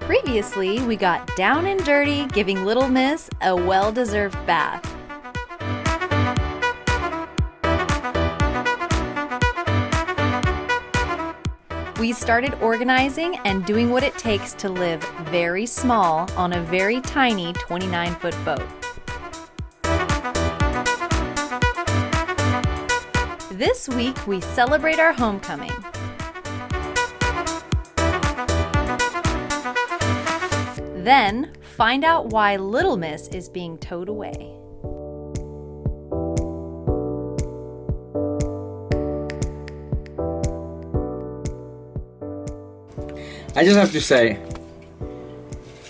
Previously, we got down and dirty, giving Little Miss a well-deserved bath. We started organizing and doing what it takes to live very small on a very tiny 29-foot boat. This week, we celebrate our homecoming. Then, find out why Little Miss is being towed away. I just have to say,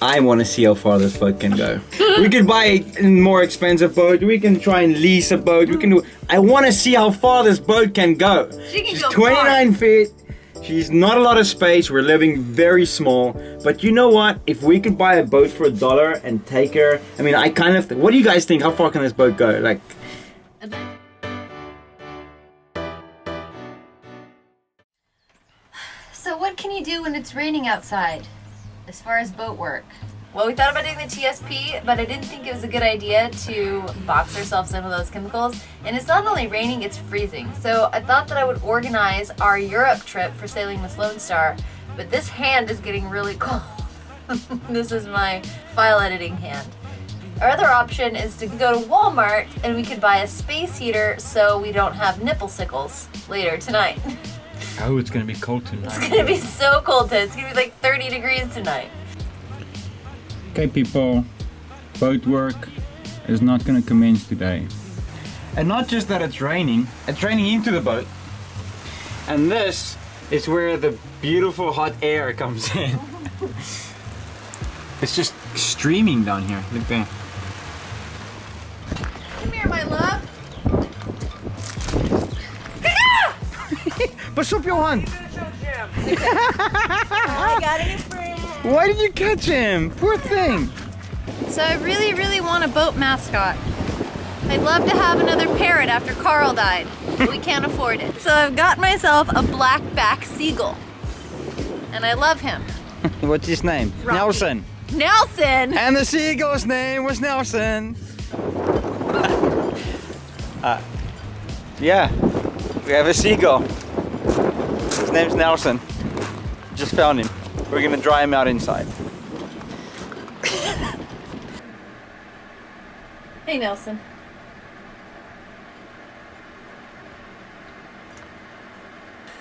I want to see how far this boat can go. We could buy a more expensive boat, we can try and lease a boat, we can do... I want to see how far this boat can go. She's 29 feet. She's not a lot of space, we're living very small, but you know what? If we could buy a boat for $1 and take her, I mean, I kind of, what do you guys think? How far can this boat go? Like, So what can you do when it's raining outside, as far as boat work? Well, we thought about doing the TSP, but I didn't think it was a good idea to box ourselves in with those chemicals. And it's not only raining, it's freezing. So I thought that I would organize our Europe trip for sailing the Lone Star, but this hand is getting really cold. This is my file editing hand. Our other option is to go to Walmart and we could buy a space heater so we don't have nipple sickles later tonight. oh, it's gonna be cold tonight. It's gonna be so cold tonight. It's gonna be like 30 degrees tonight. Okay people, boat work is not gonna commence today. And not just that it's raining into the boat. And this is where the beautiful hot air comes in. It's just streaming down here, look there. Come here, my love. Pas op Johan! I got it, friend. Why did you catch him? Poor thing. So I really want a boat mascot. I'd love to have another parrot after Carl died, but we can't afford it. So I've got myself a black-back seagull. And I love him. What's his name? Rocky. Nelson. Nelson! And the seagull's name was Nelson. Yeah, we have a seagull. His name's Nelson. Just found him. We're gonna dry him out inside. Hey, Nelson.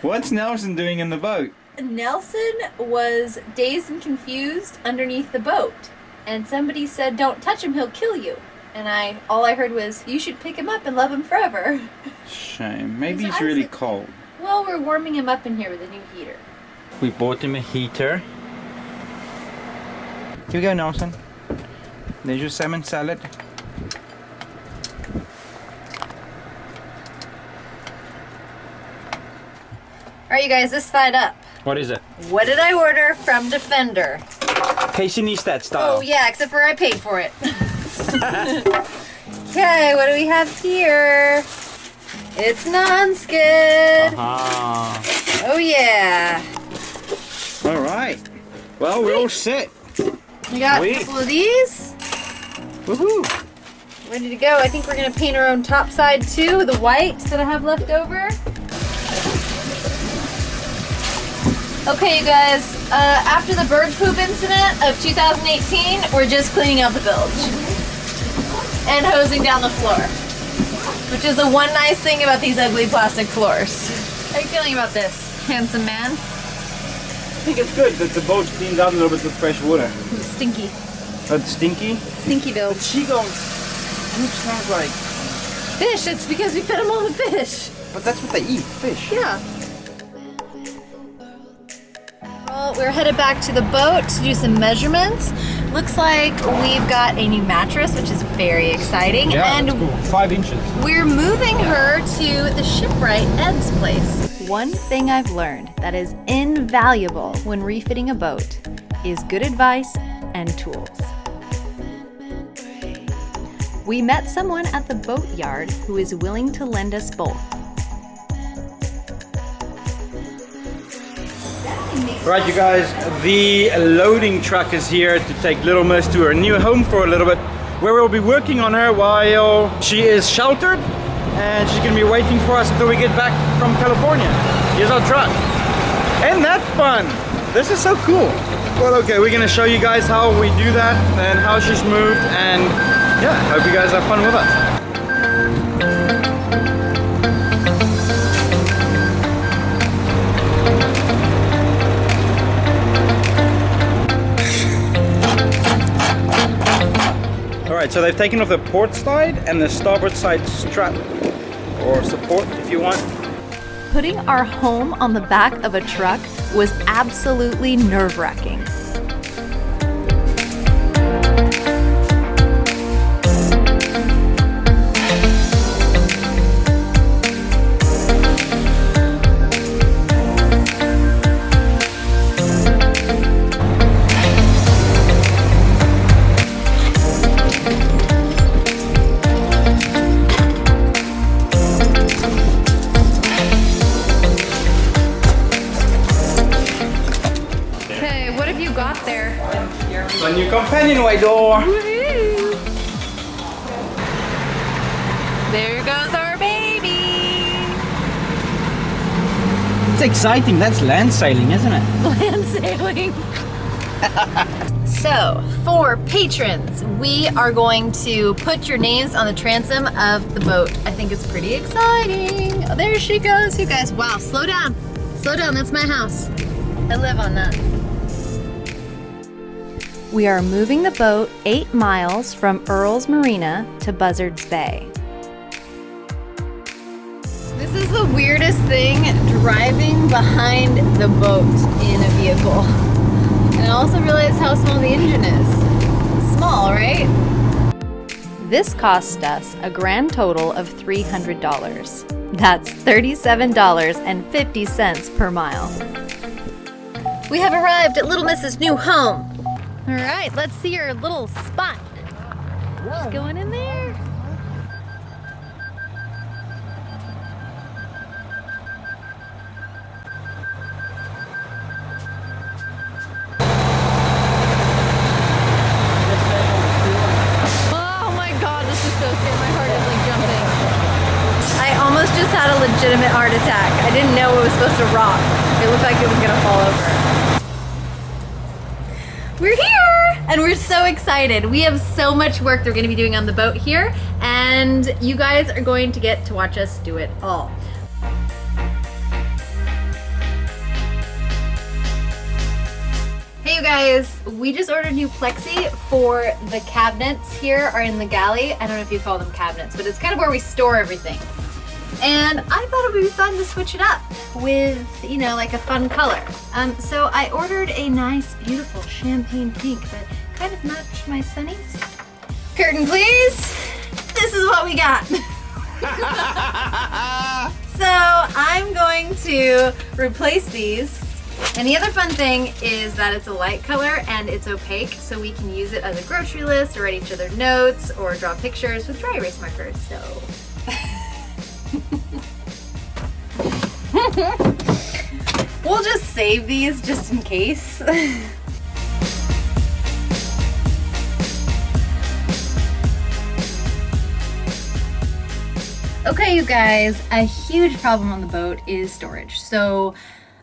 What's Nelson doing in the boat? Nelson was dazed and confused underneath the boat. And somebody said, don't touch him, he'll kill you. And all I heard was, you should pick him up and love him forever. Shame. Maybe he's really cold. Well, we're warming him up in here with a new heater. We bought him a heater. Here we go, Nelson. There's your salmon salad. Alright, you guys, this side up. What is it? What did I order from Defender? Casey Neistat style. Oh yeah, except for I paid for it. Okay, what do we have here? It's non-skid. Oh yeah. All right. Well, we're all set. We got a couple of these. Woohoo! Ready to go. I think we're gonna paint our own top side too, the white that I have left over. Okay, you guys, after the bird poop incident of 2018, we're just cleaning out the bilge and hosing down the floor, which is the one nice thing about these ugly plastic floors. How are you feeling about this, handsome man? I think it's good that the boat cleans out a little bit with fresh water. It's stinky. Oh, it's stinky? Stinky bilge. Seagulls sounds like Fish, it's because we fed them all the fish. But that's what they eat, fish. Yeah. Well, we're headed back to the boat to do some measurements. Looks like we've got a new mattress, which is very exciting. Yeah, and that's cool. 5 inches. We're moving her to the shipwright Ed's place. One thing I've learned that is invaluable when refitting a boat is good advice and tools. We met someone at the boatyard who is willing to lend us both. That makes Right, you guys, the loading truck is here to take Little Miss to her new home for a little bit, where we'll be working on her while she is sheltered, and she's gonna be waiting for us until we get back from California. Here's our truck. Isn't that fun? This is so cool. Well, okay, we're gonna show you guys how we do that and how she's moved, and yeah, hope you guys have fun with us. Alright, so they've taken off the port side and the starboard side strap, or support if you want. Putting our home on the back of a truck was absolutely nerve-wracking. A new companionway door. There goes our baby. It's exciting. That's land sailing, isn't it? Land sailing. So, for patrons, we are going to put your names on the transom of the boat. I think it's pretty exciting. Oh, there she goes, you guys. Wow, slow down. Slow down, that's my house. I live on that. We are moving the boat 8 miles from Earl's Marina to Buzzards Bay. This is the weirdest thing, driving behind the boat in a vehicle. And I also realized how small the engine is. It's small, right? This cost us a grand total of $300. That's $37.50 per mile. We have arrived at Little Miss's new home. All right, let's see your little spot. She's going in there. Oh my God, this is so scary. My heart is like jumping. I almost just had a legitimate heart attack. I didn't know it was supposed to rock. It looked like it was gonna fall over. We're here and we're so excited. We have so much work that we're going to be doing on the boat here, and you guys are going to get to watch us do it all. Hey you guys, we just ordered new plexi for the cabinets here are in the galley. I don't know if you call them cabinets, but it's kind of where we store everything. And I thought it would be fun to switch it up with, you know, like a fun color. So I ordered a nice, beautiful champagne pink that kind of matched my sunnies. Curtain, please. This is what we got. So I'm going to replace these. And the other fun thing is that it's a light color and it's opaque, so we can use it as a grocery list or write each other notes or draw pictures with dry erase markers. So. We'll just save these just in case. Okay, you guys, a huge problem on the boat is storage. So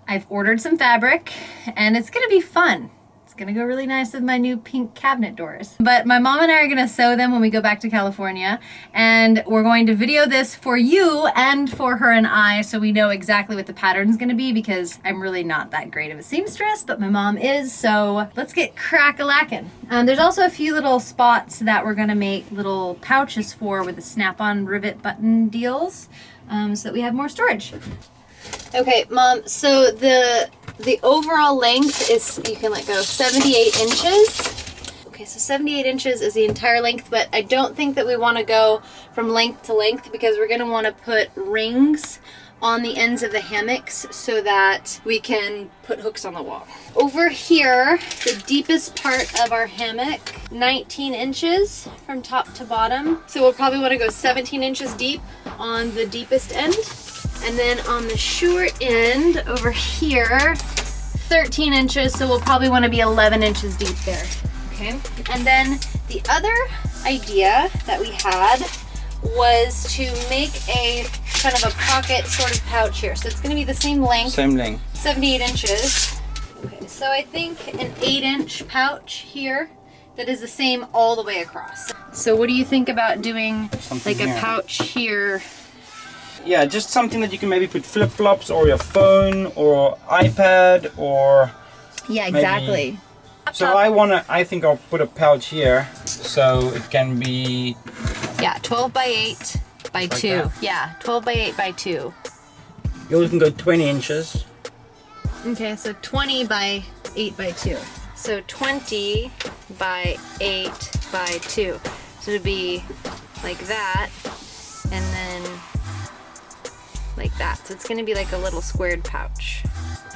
I've ordered some fabric and it's gonna be fun. It's gonna go really nice with my new pink cabinet doors. But my mom and I are gonna sew them when we go back to California, and we're going to video this for you and for her and I so we know exactly what the pattern's gonna be, because I'm really not that great of a seamstress, but my mom is, so let's get crack-a-lackin'. There's also a few little spots that we're gonna make little pouches for with the snap-on rivet button deals, so that we have more storage. Okay, Mom, so the overall length is, you can let go, 78 inches. Okay, so 78 inches is the entire length, but I don't think that we want to go from length to length because we're going to want to put rings on the ends of the hammocks so that we can put hooks on the wall. Over here, the deepest part of our hammock, 19 inches from top to bottom. So we'll probably want to go 17 inches deep on the deepest end. And then on the short end over here, 13 inches, so we'll probably want to be 11 inches deep there. Okay, and then the other idea that we had was to make a kind of a pocket sort of pouch here. So it's going to be the same length. Same length. 78 inches. Okay, so I think an 8-inch pouch here that is the same all the way across. So what do you think about doing Something like a here. pouch here? Yeah, just something that you can maybe put flip-flops or your phone or iPad or... Yeah, exactly. So I think I'll put a pouch here so it can be... Yeah, 12 by 8 by 2. that? Yeah, 12 by 8 by 2. You can go 20 inches. Okay, so 20 by 8 by 2. So 20 by 8 by 2. So it'd be like that, and then like that. So it's gonna be like a little squared pouch.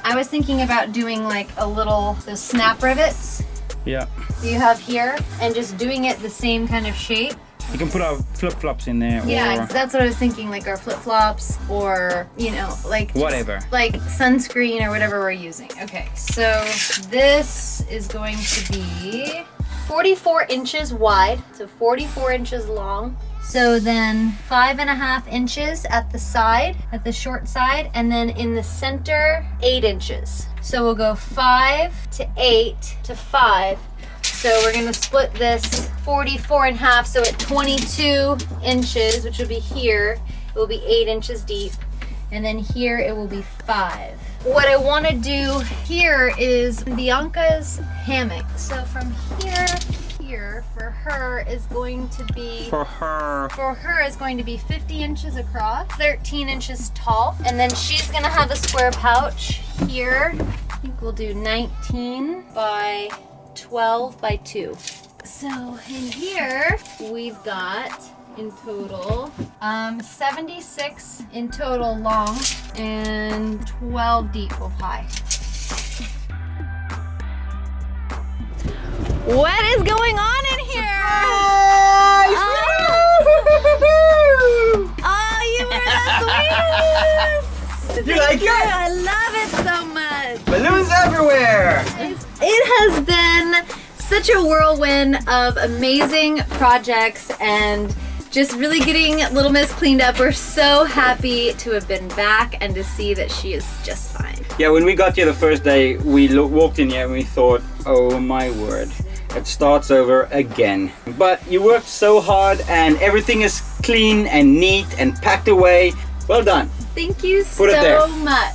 I was thinking about doing like a little, those snap rivets Yeah. that you have here, and just doing it the same kind of shape. You can put our flip-flops in there Yeah, or that's what I was thinking, like our flip-flops or, you know, like just whatever. like sunscreen or whatever we're using. Okay, so this is going to be 44 inches wide, so 44 inches long. So then 5.5 inches at the side, at the short side, and then in the center, 8 inches. So we'll go 5 to 8 to 5. So we're gonna split this 44 in half, so at 22 inches, which will be here, it will be 8 inches deep. And then here it will be 5. What I wanna do here is Bianca's hammock. So from here to here, for her is going to be... For her is going to be 50 inches across, 13 inches tall, and then she's gonna have a square pouch here. I think we'll do 19 by 12 by 2. So in here, we've got in total 76 in total long and 12 deep of high. What is going on in here? Oh, you were the sweetest! You like it? I love it so much. Balloons everywhere! It has been such a whirlwind of amazing projects and just really getting Little Miss cleaned up. We're so happy to have been back and to see that she is just fine. Yeah, when we got here the first day, we walked in here and we thought, oh my word, it starts over again. But you worked so hard and everything is clean and neat and packed away. Well done. Thank you Put it there. so much.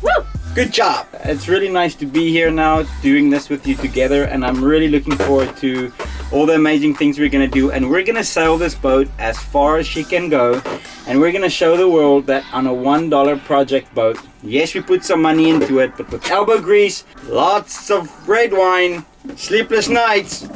Woo! Good job. It's really nice to be here now doing this with you together, and I'm really looking forward to all the amazing things we're gonna do. And we're gonna sail this boat as far as she can go, and we're gonna show the world that on a $1 project boat, yes, we put some money into it, but with elbow grease, lots of red wine, sleepless nights,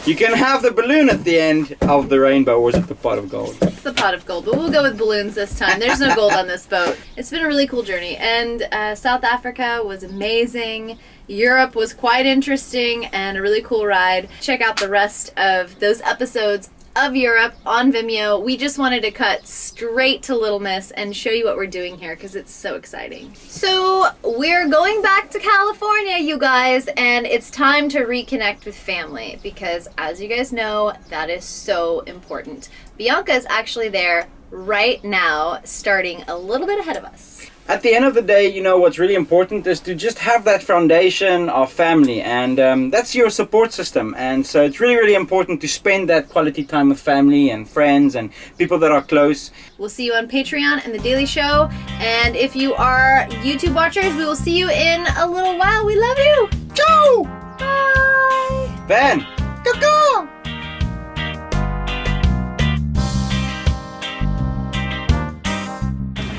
you can have the balloon at the end of the rainbow. Or is it the pot of gold? It's the pot of gold, but we'll go with balloons this time. There's no gold on this boat. It's been a really cool journey, and South Africa was amazing. Europe was quite interesting and a really cool ride. Check out the rest of those episodes of Europe on Vimeo. We just wanted to cut straight to Little Miss and show you what we're doing here because it's so exciting. So we're going back to California, you guys, and it's time to reconnect with family because, as you guys know, that is so important. Bianca is actually there right now, starting a little bit ahead of us. At the end of the day, you know, what's really important is to just have that foundation of family, and that's your support system. And so it's really, really important to spend that quality time with family and friends and people that are close. We'll see you on Patreon and The Daily Show. And if you are YouTube watchers, we will see you in a little while. We love you. Ciao! Bye. Ben! Cuckoo!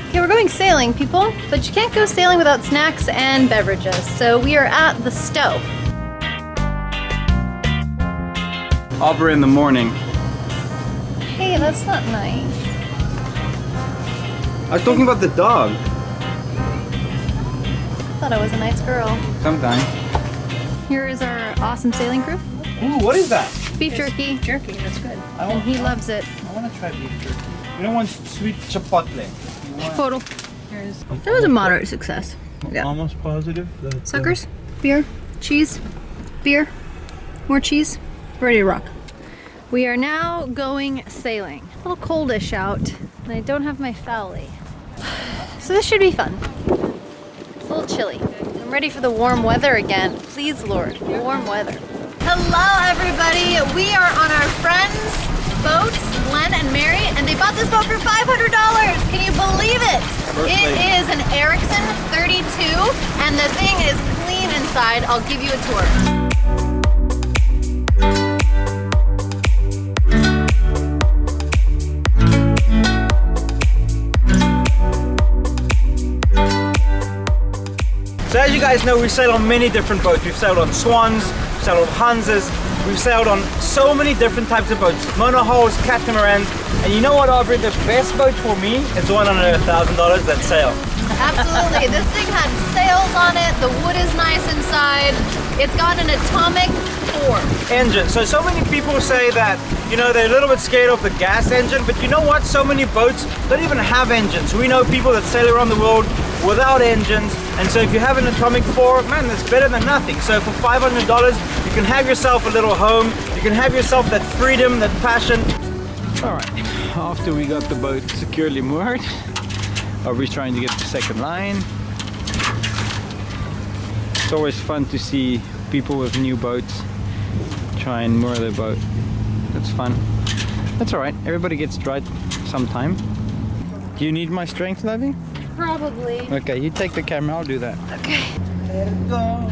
Okay, we're going sailing, people, but you can't go sailing without snacks and beverages. So we are at the stove. Arbor in the morning. Hey, that's not nice. I was talking about the dog. I thought I was a nice girl. Sometime. Here is our awesome sailing crew. Ooh, what is that? Beef jerky. Jerky, that's good. And he loves it. I want to try beef jerky. You don't want sweet chipotle. Chipotle. That was a moderate success. Yeah. Almost positive that Suckers? beer, cheese, beer, more cheese. Ready to rock. We are now going sailing. A little coldish out, and I don't have my fowlie. So this should be fun. It's a little chilly. I'm ready for the warm weather again. Please, Lord, warm weather. Hello, everybody. We are on our friend's boat, Glenn and Mary, and they bought this boat for $500. Can you believe it? It is an Ericsson 32, and the thing is clean inside. I'll give you a tour. So as you guys know, we sail on many different boats. We've sailed on Swans, we've sailed on Hansas, we've sailed on so many different types of boats. Monohulls, catamarans, and you know what, Aubrey? The best boat for me is the one under $1,000 that sail. Absolutely. This thing had sails on it. The wood is nice inside. It's got an atomic 4 engine. So many people say that, you know, they're a little bit scared of the gas engine, but you know what? So many boats don't even have engines. We know people that sail around the world without engines, and so if you have an atomic 4, man, that's better than nothing. So for $500, you can have yourself a little home. You can have yourself that freedom, that passion. All right, after we got the boat securely moored, Aubrey's trying to get the second line. It's always fun to see people with new boats try and moor their boat. That's fun. That's all right, everybody gets dry sometime. Do you need my strength, Lovey? Probably. Okay, you take the camera, I'll do that. Okay. Let it go.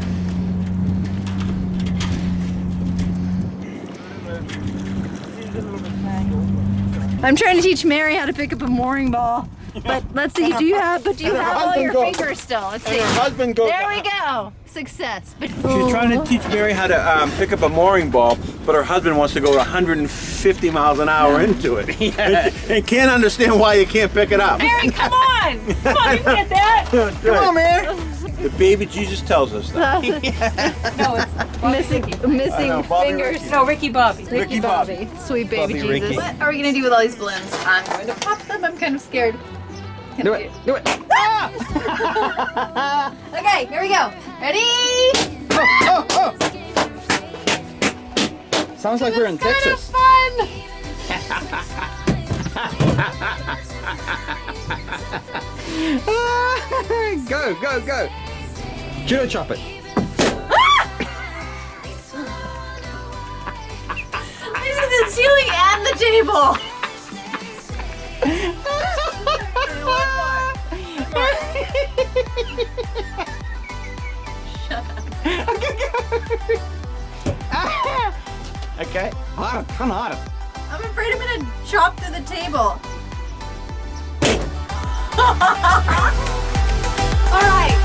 I'm trying to teach Mary how to pick up a mooring ball. But let's see, do you have all your fingers still? Let's see. Her husband goes. There we go. Success. But She's trying to teach Mary how to pick up a mooring ball, but her husband wants to go 150 miles an hour into it. And can't understand why you can't pick it up. Mary, come on! Come on, you can get that! Come on, man! The baby Jesus tells us that. No, it's missing know, Bobby fingers. Ricky. no Ricky Bobby. Ricky Bobby. Sweet baby Bobby Jesus. Ricky. What are we gonna do with all these balloons? I'm going to pop them. I'm kind of scared. Do it, do it. Okay, here we go. Ready? Sounds like we're in Texas. Fun. Go, go, go. Judo chop it. This is the ceiling and the table. Okay. Harder, come harder. I'm afraid I'm gonna chop through the table. All right.